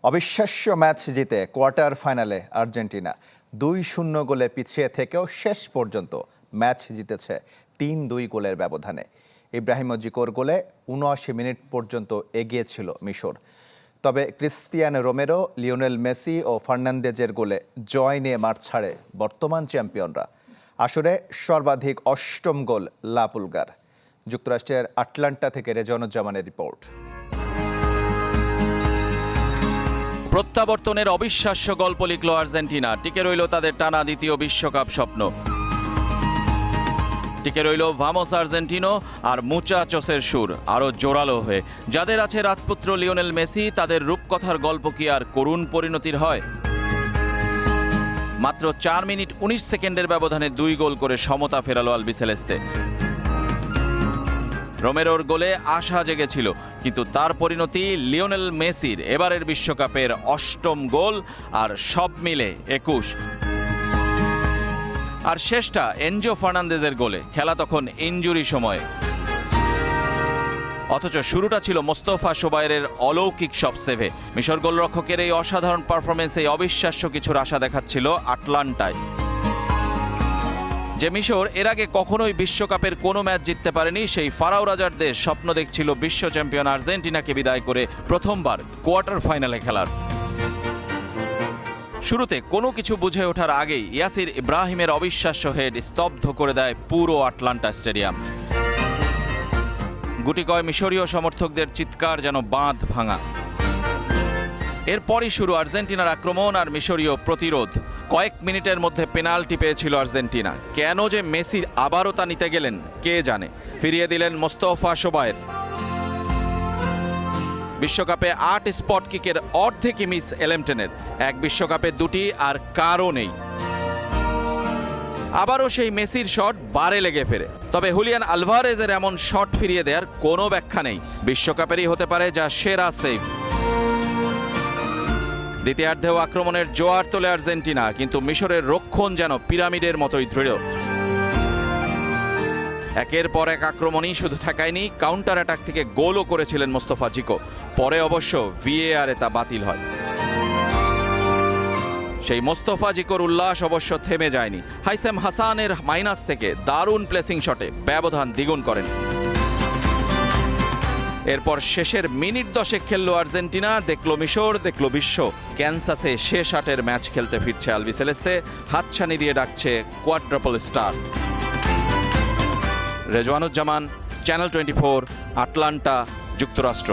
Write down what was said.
অবিশ্বাস্য ম্যাচ জিতে কোয়ার্টার ফাইনালে আর্জেন্টিনা 2-0 গোলে পিছিয়ে থেকেও শেষ পর্যন্ত ম্যাচ জিতেছে 3-2 গোলের ব্যবধানে। ইব্রাহিমো জিকোর গোলে ৭৯ মিনিট পর্যন্ত এগিয়ে ছিল মিশর। তবে ক্রিস্তিয়ানো রোমেরো, লিওনেল মেসি ও ফার্নান্দেজের গোলে জয় নিয়ে মাঠ ছাড়ে বর্তমান চ্যাম্পিয়নরা। আসরে সর্বাধিক ৮ম গোল লা পুলগার। যুক্তরাষ্ট্রের আটলান্টা থেকে রেজানুজ্জামানের রিপোর্ট। প্রত্যাবর্তনের অবিশ্বাস্য গল্প লিখল আর্জেন্টিনা। টিকে রইল তাদের টানা দ্বিতীয় বিশ্বকাপ স্বপ্ন। টিকে রইল ভামোস আর্জেন্টিনো আর মুচাচোসের সুর আরও জোরালো হয়ে। যাদের আছে রাজপুত্র লিওনেল মেসি, তাদের রূপকথার গল্প কি আর করুণ পরিণতির হয়? মাত্র ৪ মিনিট ১৯ সেকেন্ডের ব্যবধানে ২ গোল করে সমতা ফেরালো আলবিসেলেস্তে। রোমেরোর গোলে আশা জেগেছিল, কিন্তু তার পরিণতি লিওনেল মেসির এবারের বিশ্বকাপের ৮ম গোল, আর সব মিলে ২১। আর শেষটা এনজো ফার্নান্দেজের গোলে। খেলা তখন ইনজুরি সময়ে, অথচ শুরুটা ছিল মোস্তফা সোবায়েরের অলৌকিক সব সেভে। মিশর গোলরক্ষকের এই অসাধারণ পারফরমেন্সে অবিশ্বাস্য কিছুর আশা দেখাচ্ছিল আটলান্টায়। যে মিশর এর আগে কখনোই বিশ্বকাপের কোনো ম্যাচ জিততে পারেনি, সেই ফারাও রাজার দেশ স্বপ্ন দেখছিল বিশ্ব চ্যাম্পিয়ন আর্জেন্টিনাকে বিদায় করে প্রথমবার কোয়ার্টার ফাইনালে খেলার। শুরুতে কোনো কিছু বুঝে ওঠার আগেই ইয়াসির ইব্রাহিমের অবিশ্বাস্য হেড স্তব্ধ করে দেয় পুরো আটলান্টা স্টেডিয়াম। গুটিকয় মিশরীয় সমর্থকদের চিৎকার যেন বাঁধ ভাঙা। এরপরই শুরু আর্জেন্টিনার আক্রমণ আর মিশরীয় প্রতিরোধ। কয়েক মিনিটের মধ্যে পেনাল্টি পেয়েছিল আর্জেন্টিনা। কেন যে মেসি আবারও তা নিতে গেলেন কে জানে। ফিরিয়ে দিলেন মোস্তফা সোবায়ের। বিশ্বকাপে ৮ স্পট কিকের অর্ধেকই মিস এলেমটেনের। এক বিশ্বকাপে ২টি, আর কারও নেই। আবারও সেই মেসির শট বারে লেগে ফেরে। তবে হুলিয়ান আলভারেজের এমন শট ফিরিয়ে দেওয়ার কোনো ব্যাখ্যা নেই। বিশ্বকাপেরই হতে পারে যা সেরা সেভ। দ্বিতীয়ার্ধেও আক্রমণের জোয়ার তোলে আর্জেন্টিনা, কিন্তু মিশরের রক্ষণ যেন পিরামিডের মতোই দৃঢ়। একের পর এক আক্রমণই শুধু ঠেকায়নি, কাউন্টার অ্যাটাক থেকে গোলও করেছিলেন মোস্তফা জিকো। পরে অবশ্য ভিএআরে তা বাতিল হয়। সেই মোস্তফা জিকোর উল্লাস অবশ্য থেমে যায়নি। হাইসেম হাসানের মাইনাস থেকে দারুণ প্লেসিং শটে ব্যবধান দ্বিগুণ করেন। এরপর শেষের মিনিট 10 খেললো আর্জেন্টিনা, দেখল মিশর, দেখল বিশ্ব। ক্যানসাসে শেষ 8-এর ম্যাচ খেলতে ফিরছে আলবিসেলেস্তে। হাতছানি দিয়ে ডাকছে কোয়াড্রাপল স্টার। রেজানুজ্জামান, চ্যানেল 24, আটলান্টা, যুক্তরাষ্ট্র।